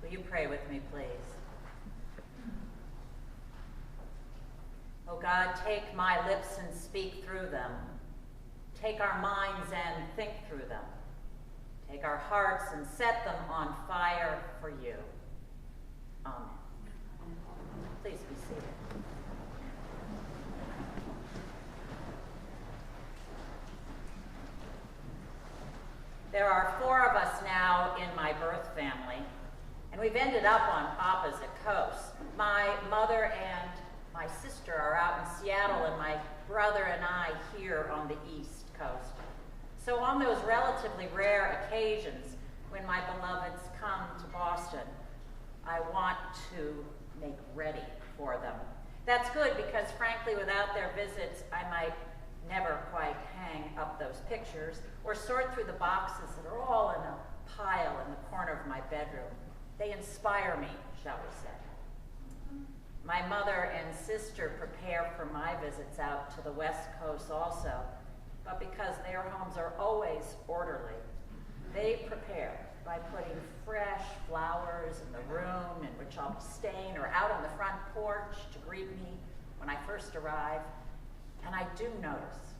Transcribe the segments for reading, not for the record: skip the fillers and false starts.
Will you pray with me, please? Oh God, take my lips and speak through them. Take our minds and think through them. Take our hearts and set them on fire for you. Amen. Please be seated. There are 4 of us now in my birth family, and we've ended up on opposite coasts. My mother and my sister are out in Seattle, and my brother and I here on the East Coast. So on those relatively rare occasions when my beloveds come to Boston, I want to make ready for them. That's good because, frankly, without their visits, I might never quite hang up those pictures or sort through the boxes that are all in a pile in the corner of my bedroom. They inspire me, shall we say. My mother and sister prepare for my visits out to the West Coast also, but because their homes are always orderly, they prepare by putting fresh flowers in the room in which I'll be staying or out on the front porch to greet me when I first arrive. And I do notice.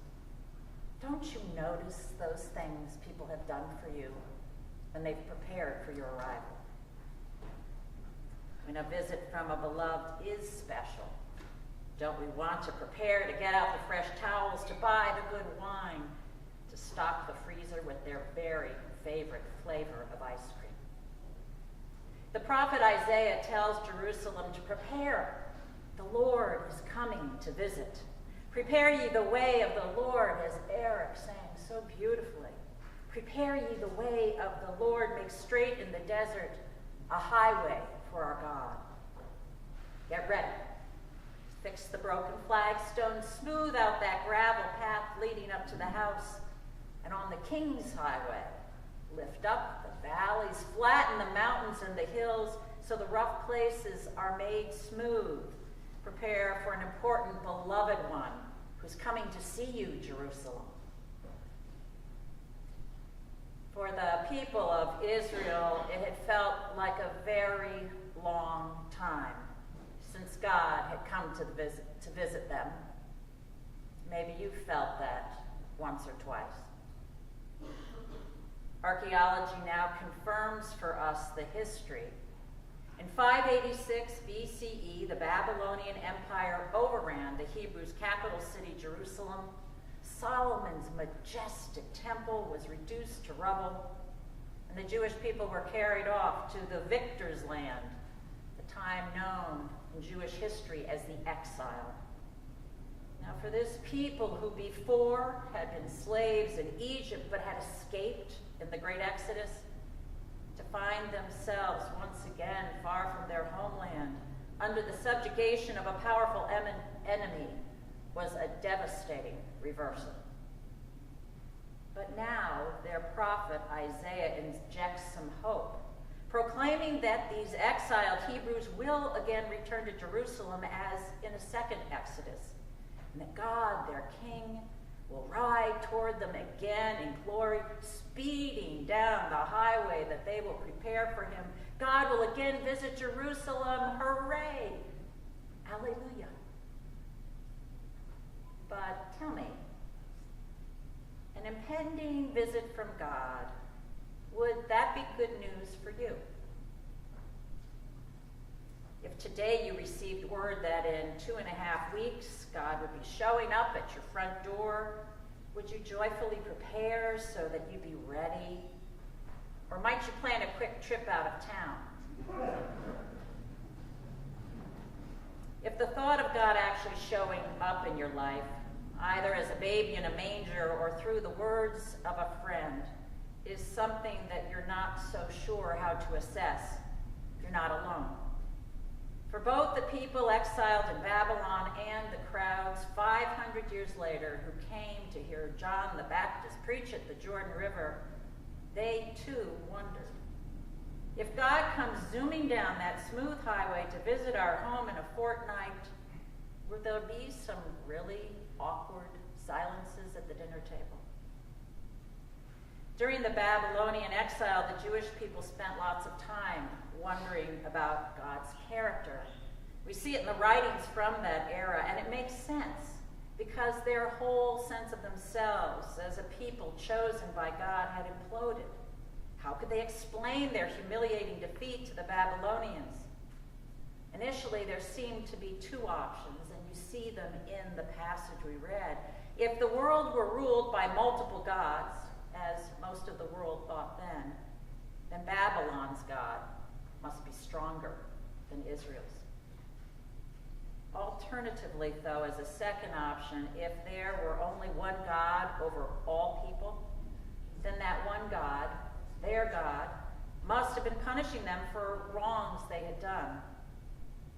Don't you notice those things people have done for you when they've prepared for your arrival? When a visit from a beloved is special, don't we want to prepare to get out the fresh towels, to buy the good wine, to stock the freezer with their very favorite flavor of ice cream? The prophet Isaiah tells Jerusalem to prepare. The Lord is coming to visit. Prepare ye the way of the Lord, as Eric sang so beautifully. Prepare ye the way of the Lord, make straight in the desert a highway for our God. Get ready. Fix the broken flagstones, smooth out that gravel path leading up to the house. And on the King's Highway, lift up the valleys, flatten the mountains and the hills so the rough places are made smooth. Prepare for an important beloved one who's coming to see you, Jerusalem. For the people of Israel, it had felt like a very long time since God had come to visit them. Maybe you felt that once or twice. Archaeology now confirms for us the history. In 586 BCE, the Babylonian Empire overran the Hebrews' capital city, Jerusalem. Solomon's majestic temple was reduced to rubble, and the Jewish people were carried off to the victor's land, the time known in Jewish history as the exile. Now, for this people who before had been slaves in Egypt but had escaped in the great Exodus, to find themselves once again far from their homeland, under the subjugation of a powerful enemy, was a devastating reversal. But now their prophet Isaiah injects some hope, proclaiming that these exiled Hebrews will again return to Jerusalem as in a second Exodus, and that God, their King, will ride toward them again in glory, speeding down the highway that they will prepare for him. God will again visit Jerusalem. Hooray! Alleluia. But tell me, an impending visit from God, would that be good news for you? If today you received word that in 2.5 weeks God would be showing up at your front door, would you joyfully prepare so that you'd be ready? Or might you plan a quick trip out of town? If the thought of God actually showing up in your life, either as a baby in a manger or through the words of a friend, is something that you're not so sure how to assess, you're not alone. For both the people exiled in Babylon and the crowds 500 years later who came to hear John the Baptist preach at the Jordan River, they too wondered. If God comes zooming down that smooth highway to visit our home in a fortnight, will there be some really awkward silences at the dinner table? During the Babylonian exile, the Jewish people spent lots of time wondering about God's character. We see it in the writings from that era, and it makes sense because their whole sense of themselves as a people chosen by God had imploded. How could they explain their humiliating defeat to the Babylonians? Initially, there seemed to be two options, and you see them in the passage we read. If the world were ruled by multiple gods, as most of the world thought then Babylon's God must be stronger than Israel's. Alternatively, though, as a second option, if there were only one God over all people, then that one God, their God, must have been punishing them for wrongs they had done.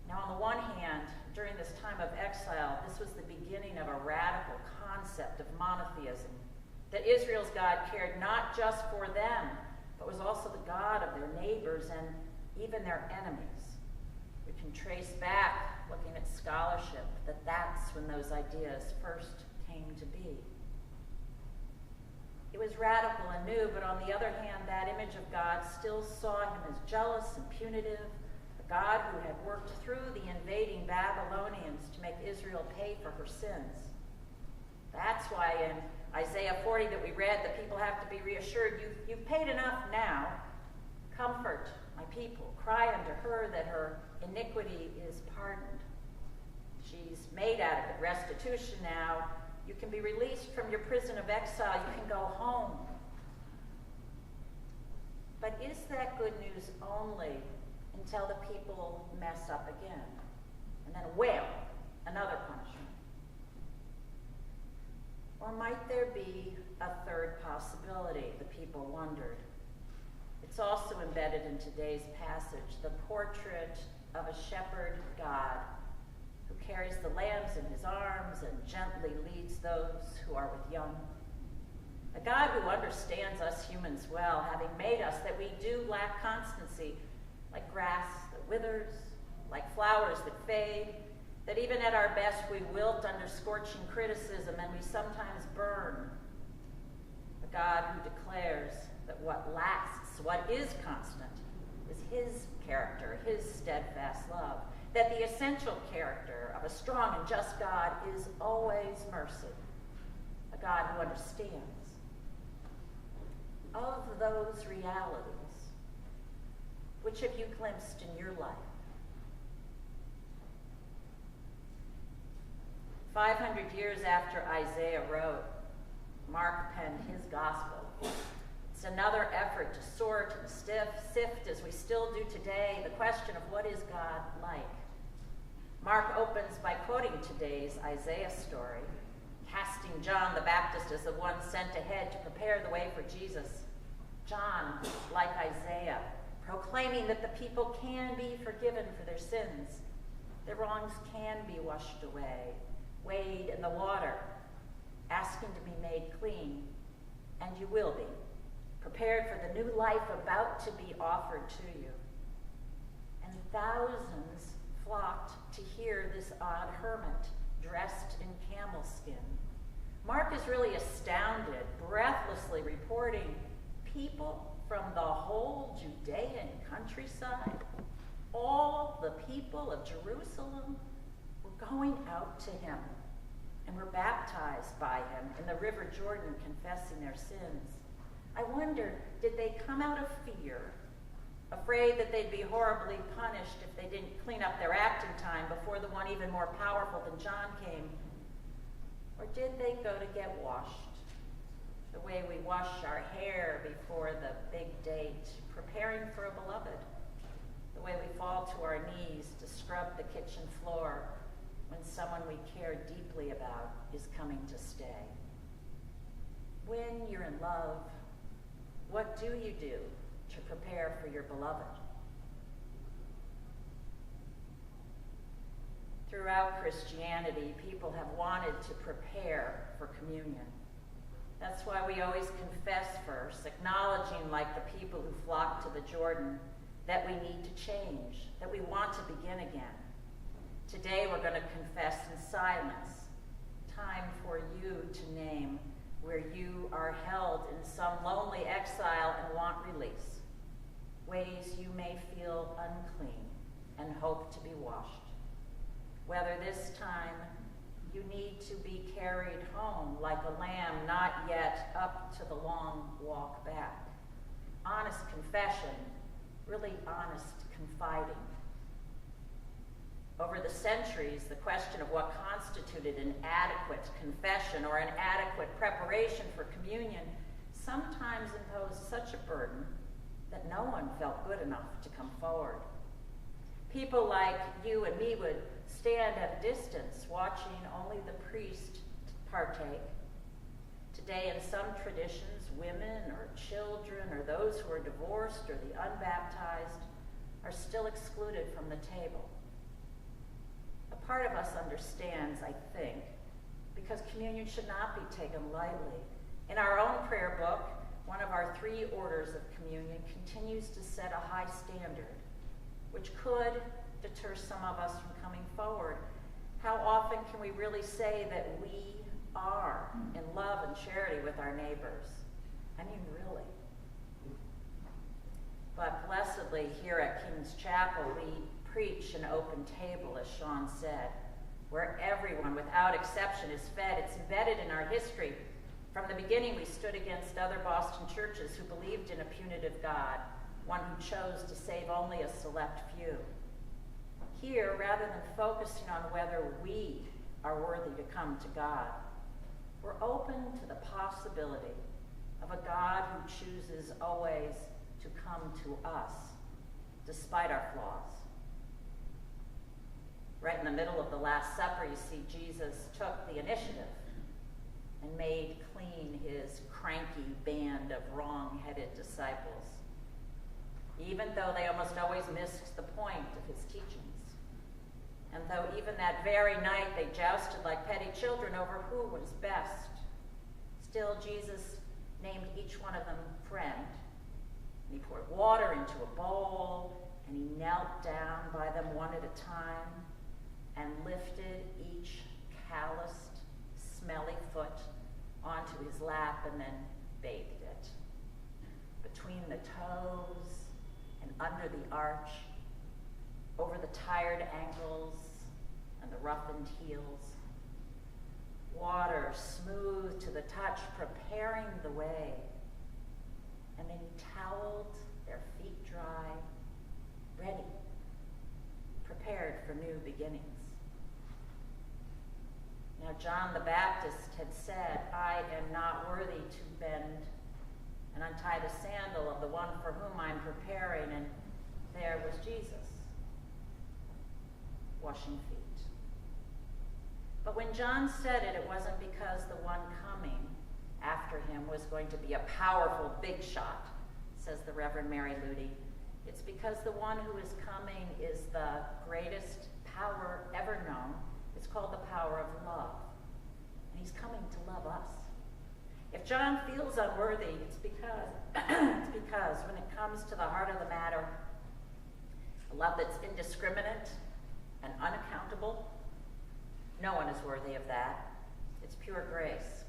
Now, on the one hand, during this time of exile, this was the beginning of a radical concept of monotheism, that Israel's God cared not just for them, but was also the God of their neighbors and even their enemies. We can trace back, looking at scholarship, that that's when those ideas first came to be. It was radical and new, but on the other hand, that image of God still saw him as jealous and punitive, a God who had worked through the invading Babylonians to make Israel pay for her sins. That's why in Isaiah 40 that we read, the people have to be reassured, you've paid enough now. Comfort my people. Cry unto her that her iniquity is pardoned. She's made adequate restitution now. You can be released from your prison of exile. You can go home. But is that good news only until the people mess up again? And then wail, another punishment. Or might there be a third possibility, the people wondered. It's also embedded in today's passage, the portrait of a shepherd God who carries the lambs in his arms and gently leads those who are with young. A God who understands us humans well, having made us that we do lack constancy, like grass that withers, like flowers that fade, that even at our best we wilt under scorching criticism and we sometimes burn. A God who declares that what lasts, what is constant, is his character, his steadfast love. That the essential character of a strong and just God is always mercy. A God who understands. Of those realities, which have you glimpsed in your life? 500 years after Isaiah wrote, Mark penned his gospel. It's another effort to sort and sift, as we still do today, the question of what is God like. Mark opens by quoting today's Isaiah story, casting John the Baptist as the one sent ahead to prepare the way for Jesus. John, like Isaiah, proclaiming that the people can be forgiven for their sins. Their wrongs can be washed away, wade in the water, asking to be made clean, and you will be, prepared for the new life about to be offered to you. And thousands flocked to hear this odd hermit dressed in camel skin. Mark is really astounded, breathlessly reporting people from the whole Judean countryside, all the people of Jerusalem, were going out to him and were baptized by him in the River Jordan, confessing their sins. I wonder, did they come out of fear, afraid that they'd be horribly punished if they didn't clean up their act in time before the one even more powerful than John came? Or did they go to get washed, the way we wash our hair before the big date, preparing for a beloved, the way we fall to our knees to scrub the kitchen floor when someone we care deeply about is coming to stay? When you're in love, what do you do to prepare for your beloved? Throughout Christianity, people have wanted to prepare for communion. That's why we always confess first, acknowledging, like the people who flocked to the Jordan, that we need to change, that we want to begin again. Today we're going to confess in silence, time for you to name where you are held in some lonely exile and want release, ways you may feel unclean and hope to be washed. Whether this time you need to be carried home like a lamb not yet up to the long walk back. Honest confession, really honest confiding. Over the centuries, the question of what constituted an adequate confession or an adequate preparation for communion sometimes imposed such a burden that no one felt good enough to come forward. People like you and me would stand at a distance, watching only the priest partake. Today, in some traditions, women or children or those who are divorced or the unbaptized are still excluded from the table. A part of us understands, I think, because communion should not be taken lightly. In our own prayer book, one of our 3 orders of communion continues to set a high standard, which could deter some of us from coming forward. How often can we really say that we are in love and charity with our neighbors? I mean, really. But blessedly, here at King's Chapel, we preach an open table, as Sean said, where everyone, without exception, is fed. It's embedded in our history. From the beginning, we stood against other Boston churches who believed in a punitive God, one who chose to save only a select few. Here, rather than focusing on whether we are worthy to come to God, we're open to the possibility of a God who chooses always to come to us, despite our flaws. Right in the middle of the Last Supper, you see Jesus took the initiative and made clean his cranky band of wrong-headed disciples, even though they almost always missed the point of his teachings. And though even that very night they jousted like petty children over who was best, still Jesus named each one of them friend. And he poured water into a bowl, and he knelt down by them one at a time and lifted each calloused, smelly foot onto his lap and then bathed it. Between the toes and under the arch, over the tired ankles and the roughened heels. Water smooth to the touch, preparing the way. And then he toweled their feet dry, ready, prepared for new beginnings. Now, John the Baptist had said, "I am not worthy to bend and untie the sandal of the one for whom I'm preparing," and there was Jesus, washing feet. But when John said it, it wasn't because the one coming after him was going to be a powerful big shot, says the Reverend Mary Ludy. It's because the one who is coming is the greatest power ever known. It's called the power of love. And he's coming to love us. If John feels unworthy, it's because when it comes to the heart of the matter, a love that's indiscriminate and unaccountable, no one is worthy of that. It's pure grace.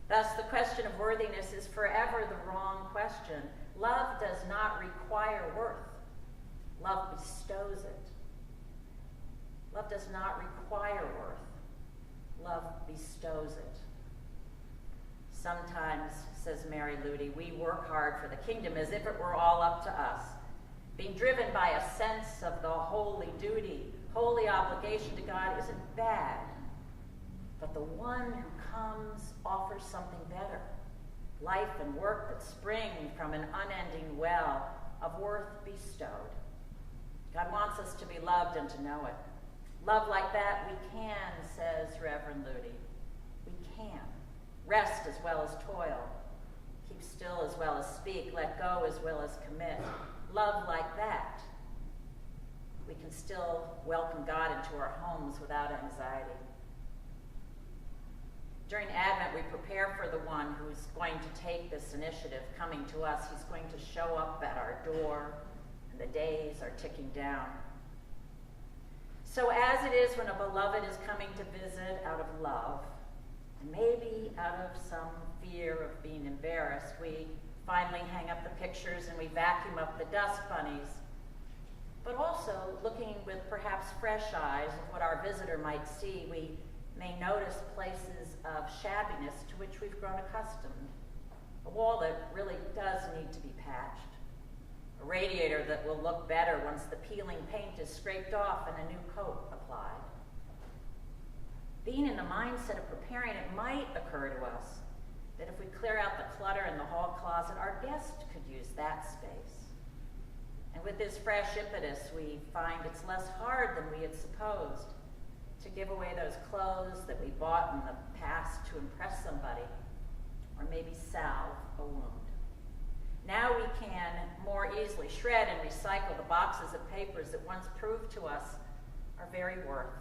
Thus, the question of worthiness is forever the wrong question. Love does not require worth. Love bestows it. Love does not require worth. Love bestows it. Sometimes, says Mary Ludy, we work hard for the kingdom as if it were all up to us, being driven by a sense of the holy duty, holy obligation to God isn't bad. But the one who comes offers something better, life and work that spring from an unending well of worth bestowed. God wants us to be loved and to know it. Love like that we can, says Reverend Ludy. We can. Rest as well as toil. Keep still as well as speak. Let go as well as commit. Love like that. We can still welcome God into our homes without anxiety. During Advent, we prepare for the one who's going to take this initiative coming to us. He's going to show up at our door, and the days are ticking down. So as it is when a beloved is coming to visit out of love, And maybe out of some fear of being embarrassed, we finally hang up the pictures and we vacuum up the dust bunnies. But also, looking with perhaps fresh eyes of what our visitor might see, we may notice places of shabbiness to which we've grown accustomed. A wall that really does need to be patched. A radiator that will look better once the peeling paint is scraped off and a new coat applied. Being in the mindset of preparing, it might occur to us that if we clear out the clutter in the hall closet, our guest could use that space. And with this fresh impetus, we find it's less hard than we had supposed to give away those clothes that we bought in the past to impress somebody, or maybe salve a wound. Now we can more easily shred and recycle the boxes of papers that once proved to us our very worth.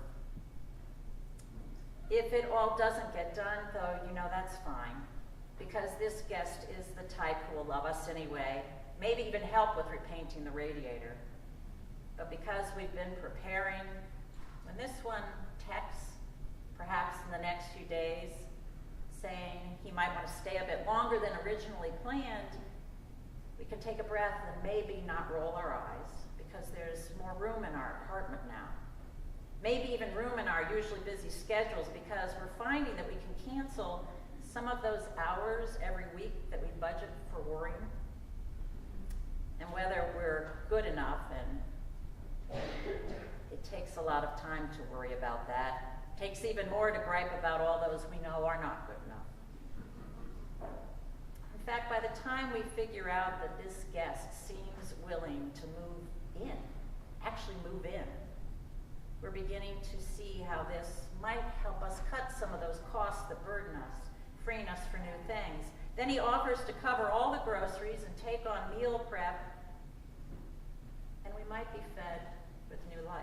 If it all doesn't get done, though, that's fine, because this guest is the type who will love us anyway, maybe even help with repainting the radiator. But because we've been preparing, when this one texts, perhaps in the next few days, saying he might want to stay a bit longer than originally planned, we can take a breath and maybe not roll our eyes, because there's more room in our apartment now. Maybe even room in our usually busy schedules, because we're finding that we can cancel some of those hours every week that we budget for worrying. And whether we're good enough, and it takes a lot of time to worry about that. It takes even more to gripe about all those we know are not good enough. In fact, by the time we figure out that this guest seems willing to actually move in, we're beginning to see how this might help us cut some of those costs that burden us, freeing us for new things. Then he offers to cover all the groceries and take on meal prep, and we might be fed with new life.